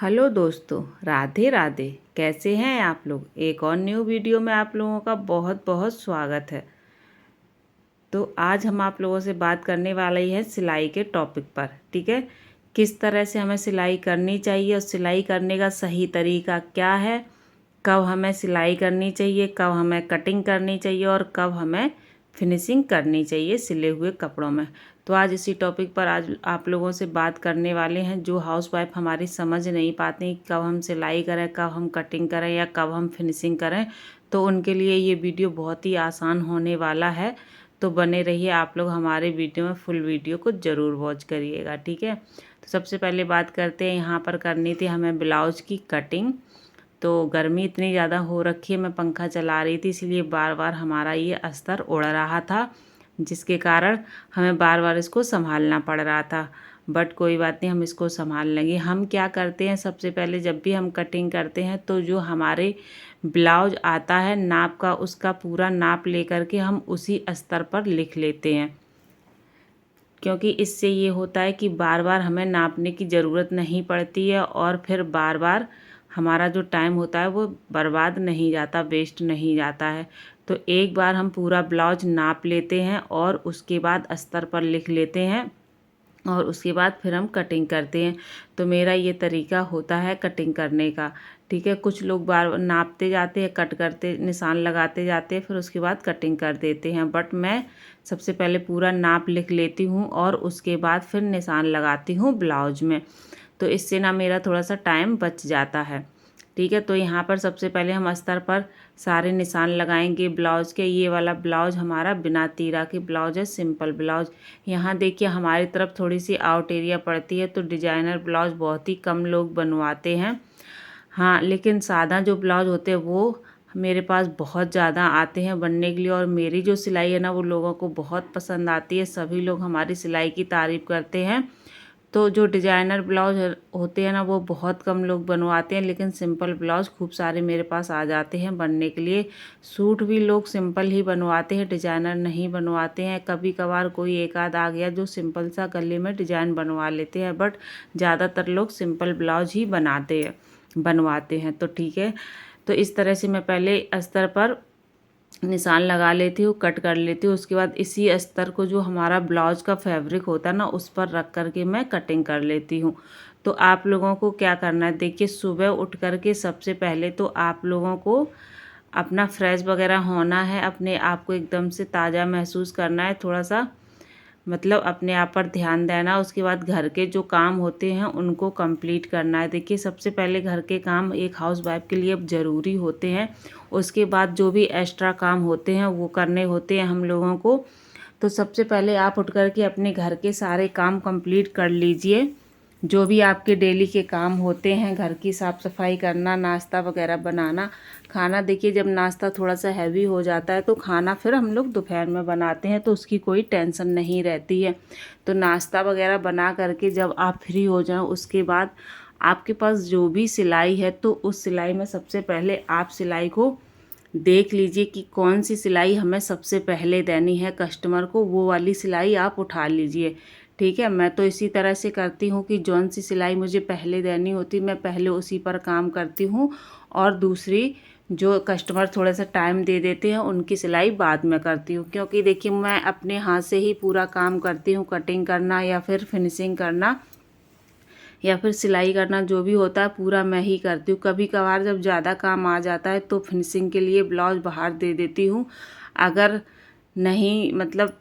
Hello दोस्तों, राधे राधे। कैसे हैं आप लोग। एक और न्यू वीडियो में आप लोगों का बहुत बहुत स्वागत है। तो आज हम आप लोगों से बात करने वाले ही है सिलाई के टॉपिक पर। ठीक है, किस तरह से हमें सिलाई करनी चाहिए और सिलाई करने का सही तरीका क्या है, कब हमें सिलाई करनी चाहिए, कब हमें कटिंग करनी चाहिए और कब हमें फिनिशिंग करनी चाहिए सिले हुए कपड़ों में। तो आज इसी टॉपिक पर आज आप लोगों से बात करने वाले हैं। जो हाउसवाइफ हमारी समझ नहीं पाती कब हम सिलाई करें, कब हम कटिंग करें या कब हम फिनिशिंग करें, तो उनके लिए ये वीडियो बहुत ही आसान होने वाला है। तो बने रहिए आप लोग हमारे वीडियो में, फुल वीडियो को ज़रूर वॉच करिएगा। ठीक है, तो सबसे पहले बात करते हैं, यहाँ पर करनी थी हमें ब्लाउज की कटिंग। तो गर्मी इतनी ज़्यादा हो रखी है, मैं पंखा चला रही थी इसलिए बार बार हमारा ये अस्तर उड़ रहा था, जिसके कारण हमें बार बार इसको संभालना पड़ रहा था। बट कोई बात नहीं, हम इसको संभाल लेंगे। हम क्या करते हैं, सबसे पहले जब भी हम कटिंग करते हैं तो जो हमारे ब्लाउज आता है नाप का, उसका पूरा नाप लेकर के हम उसी अस्तर पर लिख लेते हैं, क्योंकि इससे ये होता है कि बार बार हमें नापने की ज़रूरत नहीं पड़ती है और फिर बार बार हमारा जो टाइम होता है वो बर्बाद नहीं जाता, वेस्ट नहीं जाता है। तो एक बार हम पूरा ब्लाउज नाप लेते हैं और उसके बाद अस्तर पर लिख लेते हैं और उसके बाद फिर हम कटिंग करते हैं। तो मेरा ये तरीका होता है कटिंग करने का। ठीक है, कुछ लोग बार नापते जाते हैं, कट करते, निशान लगाते जाते हैं, फिर उसके बाद कटिंग कर देते हैं। बट मैं सबसे पहले पूरा नाप लिख लेती हूँ और उसके बाद फिर निशान लगाती हूँ ब्लाउज में। तो इससे ना मेरा थोड़ा सा टाइम बच जाता है। ठीक है, तो यहाँ पर सबसे पहले हम अस्तर पर सारे निशान लगाएंगे ब्लाउज के। ये वाला ब्लाउज हमारा बिना तीरा के ब्लाउज है, सिंपल ब्लाउज। यहाँ देखिए हमारी तरफ थोड़ी सी आउट एरिया पड़ती है, तो डिजाइनर ब्लाउज बहुत ही कम लोग बनवाते हैं। हाँ, लेकिन सादा जो ब्लाउज होते हैं वो मेरे पास बहुत ज़्यादा आते हैं बनने के लिए, और मेरी जो सिलाई है ना वो लोगों को बहुत पसंद आती है। सभी लोग हमारी सिलाई की तारीफ़ करते हैं। तो जो डिजाइनर ब्लाउज होते हैं ना वो बहुत कम लोग बनवाते हैं, लेकिन सिंपल ब्लाउज खूब सारे मेरे पास आ जाते हैं बनने के लिए। सूट भी लोग सिंपल ही बनवाते हैं, डिजाइनर नहीं बनवाते हैं। कभी कभार कोई एक आध आ गया जो सिंपल सा गले में डिजाइन बनवा लेते हैं, बट ज़्यादातर लोग सिंपल ब्लाउज ही बनवाते हैं। तो ठीक है, तो इस तरह से मैं पहले अस्तर पर निशान लगा लेती हूँ, कट कर लेती हूँ। उसके बाद इसी अस्तर को जो हमारा ब्लाउज का फैब्रिक होता है ना उस पर रख कर के मैं कटिंग कर लेती हूँ। तो आप लोगों को क्या करना है, देखिए सुबह उठ कर के सबसे पहले तो आप लोगों को अपना फ्रेश वगैरह होना है, अपने आप को एकदम से ताज़ा महसूस करना है, थोड़ा सा मतलब अपने आप पर ध्यान देना। उसके बाद घर के जो काम होते हैं उनको कंप्लीट करना है। देखिए सबसे पहले घर के काम एक हाउसवाइफ के लिए ज़रूरी होते हैं, उसके बाद जो भी एक्स्ट्रा काम होते हैं वो करने होते हैं हम लोगों को। तो सबसे पहले आप उठ कर के अपने घर के सारे काम कंप्लीट कर लीजिए, जो भी आपके डेली के काम होते हैं, घर की साफ़ सफाई करना, नाश्ता वगैरह बनाना। खाना देखिए जब नाश्ता थोड़ा सा हैवी हो जाता है तो खाना फिर हम लोग दोपहर में बनाते हैं, तो उसकी कोई टेंशन नहीं रहती है। तो नाश्ता वगैरह बना करके जब आप फ्री हो जाओ उसके बाद आपके पास जो भी सिलाई है तो उस सिलाई में सबसे पहले आप सिलाई को देख लीजिए कि कौन सी सिलाई हमें सबसे पहले देनी है कस्टमर को, वो वाली सिलाई आप उठा लीजिए। ठीक है, मैं तो इसी तरह से करती हूँ कि जौन सी सिलाई मुझे पहले देनी होती मैं पहले उसी पर काम करती हूँ, और दूसरी जो कस्टमर थोड़ा सा टाइम दे देते हैं उनकी सिलाई बाद में करती हूँ। क्योंकि देखिए मैं अपने हाथ से ही पूरा काम करती हूँ, कटिंग करना या फिर फिनिशिंग करना या फिर सिलाई करना जो भी होता है पूरा मैं ही करती हूँ। कभी कभार जब ज़्यादा काम आ जाता है तो फिनिशिंग के लिए ब्लाउज बाहर दे देती हूँ। अगर नहीं मतलब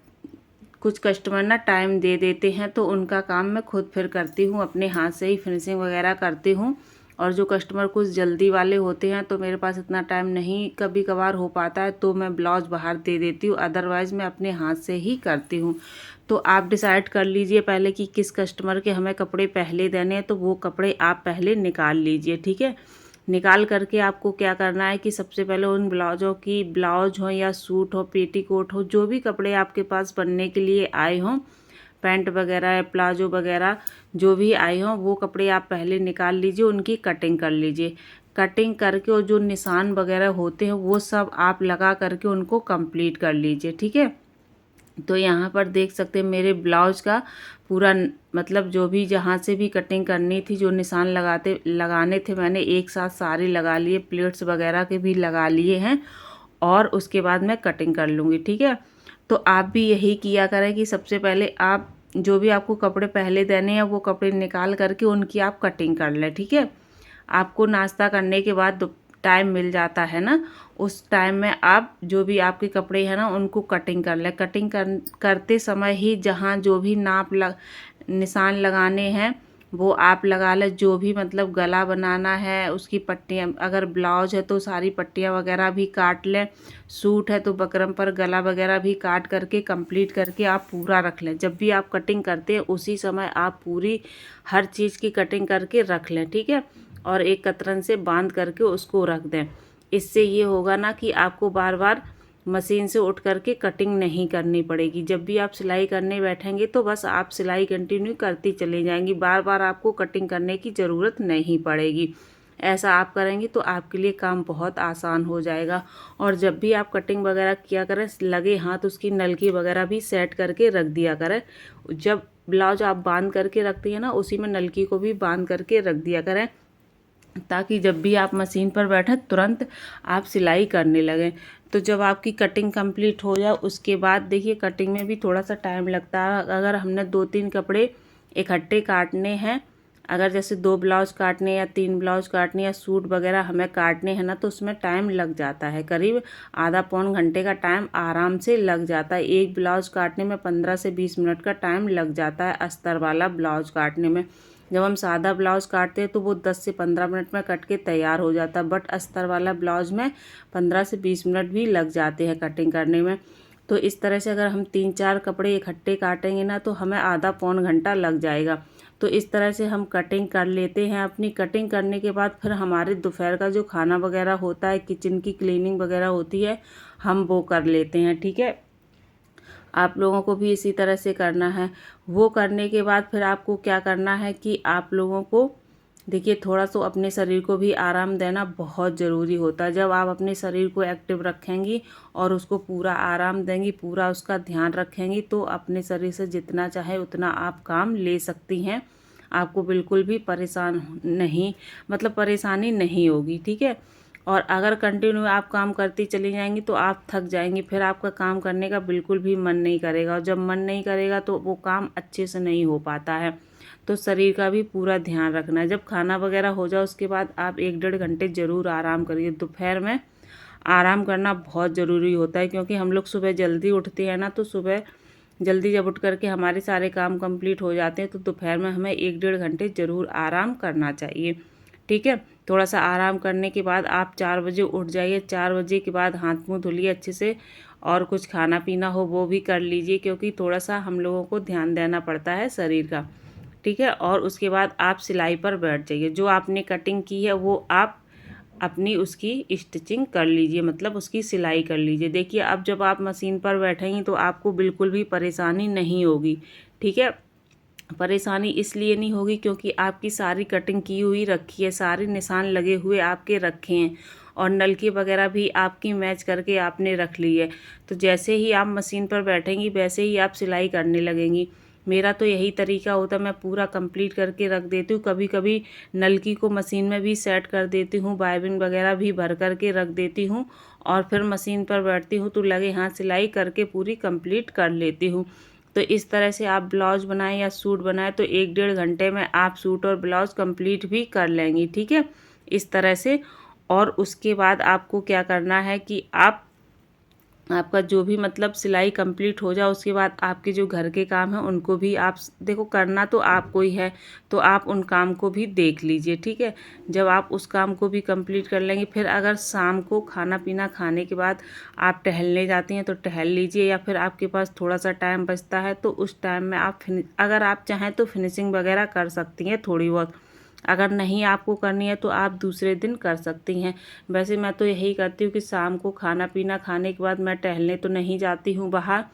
कुछ कस्टमर ना टाइम दे देते हैं तो उनका काम मैं खुद फिर करती हूँ, अपने हाथ से ही फिनिशिंग वगैरह करती हूँ। और जो कस्टमर कुछ जल्दी वाले होते हैं तो मेरे पास इतना टाइम नहीं कभी कभार हो पाता है तो मैं ब्लाउज बाहर दे देती हूँ, अदरवाइज़ मैं अपने हाथ से ही करती हूँ। तो आप डिसाइड कर लीजिए पहले कि किस कस्टमर के हमें कपड़े पहले देने हैं, तो वो कपड़े आप पहले निकाल लीजिए। ठीक है, निकाल करके आपको क्या करना है कि सबसे पहले उन ब्लाउज़ों की, ब्लाउज हो या सूट हो, पेटीकोट हो, जो भी कपड़े आपके पास बनने के लिए आए हों, पैंट वगैरह या प्लाजो वगैरह जो भी आए हों वो कपड़े आप पहले निकाल लीजिए, उनकी कटिंग कर लीजिए। कटिंग करके और जो निशान वगैरह होते हैं वो सब आप लगा करके उनको कंप्लीट कर लीजिए। ठीक है, तो यहाँ पर देख सकते हैं मेरे ब्लाउज़ का पूरा मतलब जो भी जहाँ से भी कटिंग करनी थी, जो निशान लगाने थे, मैंने एक साथ सारे लगा लिए, प्लेट्स वगैरह के भी लगा लिए हैं और उसके बाद मैं कटिंग कर लूँगी। ठीक है, तो आप भी यही किया करें कि सबसे पहले आप जो भी आपको कपड़े पहले देने हैं वो कपड़े निकाल करके उनकी आप कटिंग कर लें। ठीक है, आपको नाश्ता करने के बाद टाइम मिल जाता है ना, उस टाइम में आप जो भी आपके कपड़े हैं ना उनको कटिंग कर लें। कटिंग करते समय ही जहाँ जो भी निशान लगाने हैं वो आप लगा लें। जो भी मतलब गला बनाना है उसकी पट्टियाँ, अगर ब्लाउज है तो सारी पट्टियाँ वगैरह भी काट लें, सूट है तो बकरम पर गला वगैरह भी काट करके कंप्लीट करके आप पूरा रख लें। जब भी आप कटिंग करते हैं उसी समय आप पूरी हर चीज़ की कटिंग करके रख लें। ठीक है, और एक कतरन से बांध करके उसको रख दें। इससे ये होगा ना कि आपको बार बार मशीन से उठ करके कटिंग नहीं करनी पड़ेगी। जब भी आप सिलाई करने बैठेंगे तो बस आप सिलाई कंटिन्यू करती चली जाएंगी, बार बार आपको कटिंग करने की ज़रूरत नहीं पड़ेगी। ऐसा आप करेंगे तो आपके लिए काम बहुत आसान हो जाएगा। और जब भी आप कटिंग वगैरह किया करें, लगे हाथ उसकी नलकी वगैरह भी सेट करके रख दिया करें। जब ब्लाउज आप बांध करके रखती हैं ना, उसी में नलकी को भी बांध करके रख दिया करें, ताकि जब भी आप मशीन पर बैठें तुरंत आप सिलाई करने लगें। तो जब आपकी कटिंग कंप्लीट हो जाए उसके बाद देखिए, कटिंग में भी थोड़ा सा टाइम लगता है। अगर हमने 2-3 कपड़े इकट्ठे काटने हैं, अगर जैसे 2 ब्लाउज काटने या 3 ब्लाउज काटने या सूट वगैरह हमें काटने हैं ना, तो उसमें टाइम लग जाता है, करीब आधा पौन घंटे का टाइम आराम से लग जाता है। एक ब्लाउज काटने में 15 से 20 मिनट का टाइम लग जाता है अस्तर वाला ब्लाउज काटने में। जब हम सादा ब्लाउज़ काटते हैं तो वो 10 से 15 मिनट में कट के तैयार हो जाता है, बट अस्तर वाला ब्लाउज़ में 15 से 20 मिनट भी लग जाते हैं कटिंग करने में। तो इस तरह से अगर हम 3-4 कपड़े इकट्ठे काटेंगे ना तो हमें आधा पौन घंटा लग जाएगा। तो इस तरह से हम कटिंग कर लेते हैं। अपनी कटिंग करने के बाद फिर हमारे दोपहर का जो खाना वगैरह होता है, किचन की क्लीनिंग वगैरह होती है, हम वो कर लेते हैं। ठीक है, आप लोगों को भी इसी तरह से करना है। वो करने के बाद फिर आपको क्या करना है कि आप लोगों को देखिए, थोड़ा सा अपने शरीर को भी आराम देना बहुत ज़रूरी होता है। जब आप अपने शरीर को एक्टिव रखेंगी और उसको पूरा आराम देंगी, पूरा उसका ध्यान रखेंगी, तो अपने शरीर से जितना चाहे उतना आप काम ले सकती हैं। आपको बिल्कुल भी परेशानी नहीं होगी। ठीक है, और अगर कंटिन्यू आप काम करती चली जाएंगी तो आप थक जाएंगी, फिर आपका काम करने का बिल्कुल भी मन नहीं करेगा, और जब मन नहीं करेगा तो वो काम अच्छे से नहीं हो पाता है। तो शरीर का भी पूरा ध्यान रखना है। जब खाना वगैरह हो जाए उसके बाद आप 1-1.5 घंटे ज़रूर आराम करिए। दोपहर में आराम करना बहुत ज़रूरी होता है, क्योंकि हम लोग सुबह जल्दी उठते हैं ना, तो सुबह जल्दी जब उठ करके हमारे सारे काम कंप्लीट हो जाते हैं तो दोपहर में हमें 1-1.5 घंटे ज़रूर आराम करना चाहिए। ठीक है, थोड़ा सा आराम करने के बाद आप 4 बजे उठ जाइए। 4 बजे के बाद हाथ मुँह धुलिए अच्छे से, और कुछ खाना पीना हो वो भी कर लीजिए, क्योंकि थोड़ा सा हम लोगों को ध्यान देना पड़ता है शरीर का। ठीक है, और उसके बाद आप सिलाई पर बैठ जाइए। जो आपने कटिंग की है वो आप अपनी उसकी स्टिचिंग कर लीजिए, मतलब उसकी सिलाई कर लीजिए। देखिए, अब जब आप मशीन पर बैठेंगी तो आपको बिल्कुल भी परेशानी नहीं होगी। ठीक है, परेशानी इसलिए नहीं होगी क्योंकि आपकी सारी कटिंग की हुई रखी है, सारे निशान लगे हुए आपके रखे हैं, और नलकी वगैरह भी आपकी मैच करके आपने रख ली है। तो जैसे ही आप मशीन पर बैठेंगी वैसे ही आप सिलाई करने लगेंगी। मेरा तो यही तरीका होता है, मैं पूरा कंप्लीट करके रख देती हूँ। कभी कभी नलकी को मशीन में भी सेट कर देती हूँ, बाइबिन वगैरह भी भर करके रख देती हूँ, और फिर मशीन पर बैठती हूँ तो लगे हाथ सिलाई करके पूरी कंप्लीट कर लेती हूँ। तो इस तरह से आप ब्लाउज़ बनाएं या सूट बनाएं तो 1-1.5 घंटे में आप सूट और ब्लाउज़ कंप्लीट भी कर लेंगी। ठीक है, इस तरह से। और उसके बाद आपको क्या करना है कि आपका जो भी मतलब सिलाई कंप्लीट हो जाए उसके बाद आपके जो घर के काम हैं उनको भी आप देखो, करना तो आपको ही है, तो आप उन काम को भी देख लीजिए। ठीक है, जब आप उस काम को भी कंप्लीट कर लेंगे, फिर अगर शाम को खाना पीना खाने के बाद आप टहलने जाती हैं तो टहल लीजिए, या फिर आपके पास थोड़ा सा टाइम बचता है तो उस टाइम में आप अगर आप चाहें तो फिनिशिंग वगैरह कर सकती हैं थोड़ी बहुत। अगर नहीं आपको करनी है तो आप दूसरे दिन कर सकती हैं। वैसे मैं तो यही करती हूँ कि शाम को खाना पीना खाने के बाद मैं टहलने तो नहीं जाती हूँ बाहर,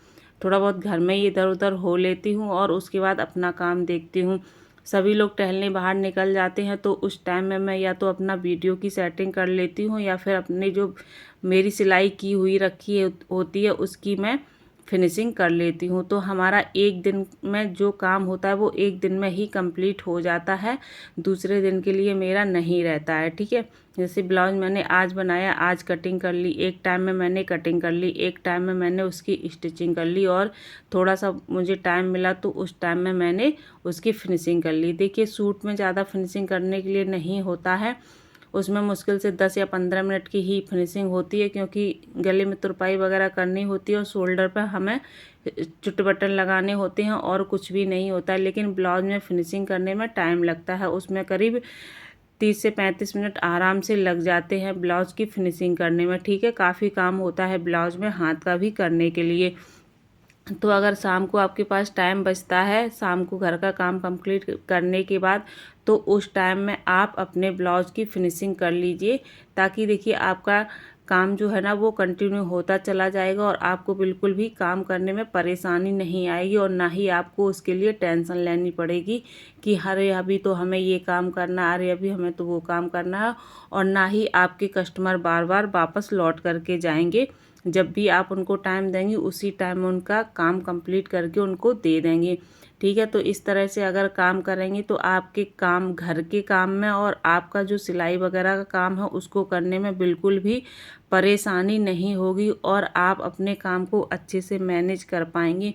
थोड़ा बहुत घर में ही इधर उधर हो लेती हूँ और उसके बाद अपना काम देखती हूँ। सभी लोग टहलने बाहर निकल जाते हैं तो उस टाइम में मैं या तो अपना वीडियो की सेटिंग कर लेती हूँ, या फिर अपने जो मेरी सिलाई की हुई रखी है होती है उसकी मैं फिनिशिंग कर लेती हूँ। तो हमारा एक दिन में जो काम होता है वो एक दिन में ही कंप्लीट हो जाता है, दूसरे दिन के लिए मेरा नहीं रहता है। ठीक है, जैसे ब्लाउज मैंने आज बनाया, आज कटिंग कर ली, एक टाइम में मैंने कटिंग कर ली, एक टाइम में मैंने उसकी स्टिचिंग कर ली, और थोड़ा सा मुझे टाइम मिला तो उस टाइम में मैंने उसकी फिनिशिंग कर ली। देखिए, सूट में ज़्यादा फिनिशिंग करने के लिए नहीं होता है, उसमें मुश्किल से 10 या 15 मिनट की ही फिनिशिंग होती है, क्योंकि गले में तुरपाई वगैरह करनी होती है और शोल्डर पर हमें चुट बटन लगाने होते हैं, और कुछ भी नहीं होता है। लेकिन ब्लाउज में फिनिशिंग करने में टाइम लगता है, उसमें करीब 30 से 35 मिनट आराम से लग जाते हैं ब्लाउज की फिनिशिंग करने में। ठीक है, काफ़ी काम होता है ब्लाउज में हाथ का भी करने के लिए। तो अगर शाम को आपके पास टाइम बचता है, शाम को घर का काम कंप्लीट करने के बाद, तो उस टाइम में आप अपने ब्लाउज की फिनिशिंग कर लीजिए, ताकि देखिए आपका काम जो है ना वो कंटिन्यू होता चला जाएगा, और आपको बिल्कुल भी काम करने में परेशानी नहीं आएगी, और ना ही आपको उसके लिए टेंशन लेनी पड़ेगी कि अरे अभी तो हमें ये काम करना है, अरे अभी हमें तो वो काम करना है। और ना ही आपके कस्टमर बार बार वापस लौट करके जाएंगे, जब भी आप उनको टाइम देंगी उसी टाइम में उनका काम कंप्लीट करके उनको दे देंगे। ठीक है, तो इस तरह से अगर काम करेंगे तो आपके काम, घर के काम में और आपका जो सिलाई वगैरह का काम है उसको करने में बिल्कुल भी परेशानी नहीं होगी, और आप अपने काम को अच्छे से मैनेज कर पाएंगे।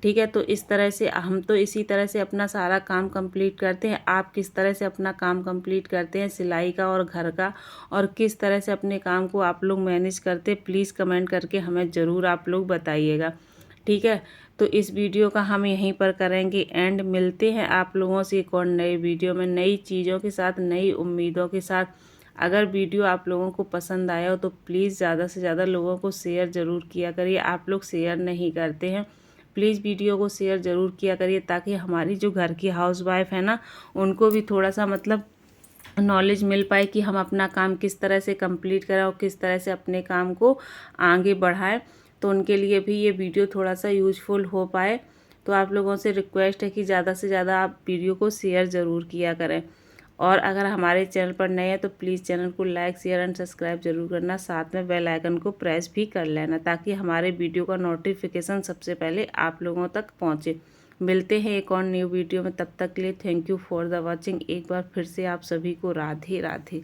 ठीक है, तो इस तरह से हम तो इसी तरह से अपना सारा काम कंप्लीट करते हैं। आप किस तरह से अपना काम कंप्लीट करते हैं सिलाई का और घर का, और किस तरह से अपने काम को आप लोग मैनेज करते हैं, प्लीज़ कमेंट करके हमें ज़रूर आप लोग बताइएगा। ठीक है, तो इस वीडियो का हम यहीं पर करेंगे एंड। मिलते हैं आप लोगों से एक और नई वीडियो में, नई चीज़ों के साथ, नई उम्मीदों के साथ। अगर वीडियो आप लोगों को पसंद आया हो तो प्लीज़ ज़्यादा से ज़्यादा लोगों को शेयर ज़रूर किया करिए। आप लोग शेयर नहीं करते हैं, प्लीज़ वीडियो को शेयर ज़रूर किया करिए, ताकि हमारी जो घर की हाउसवाइफ है ना, उनको भी थोड़ा सा मतलब नॉलेज मिल पाए कि हम अपना काम किस तरह से कंप्लीट करें और किस तरह से अपने काम को आगे बढ़ाएं। तो उनके लिए भी ये वीडियो थोड़ा सा यूजफुल हो पाए। तो आप लोगों से रिक्वेस्ट है कि ज़्यादा से ज़्यादा आप वीडियो को शेयर ज़रूर किया करें, और अगर हमारे चैनल पर नए हैं तो प्लीज़ चैनल को लाइक, शेयर एंड सब्सक्राइब जरूर करना, साथ में बेल आइकन को प्रेस भी कर लेना, ताकि हमारे वीडियो का नोटिफिकेशन सबसे पहले आप लोगों तक पहुंचे। मिलते हैं एक और न्यू वीडियो में, तब तक के लिए thank you for the watching. एक बार फिर से आप सभी को राधे राधे।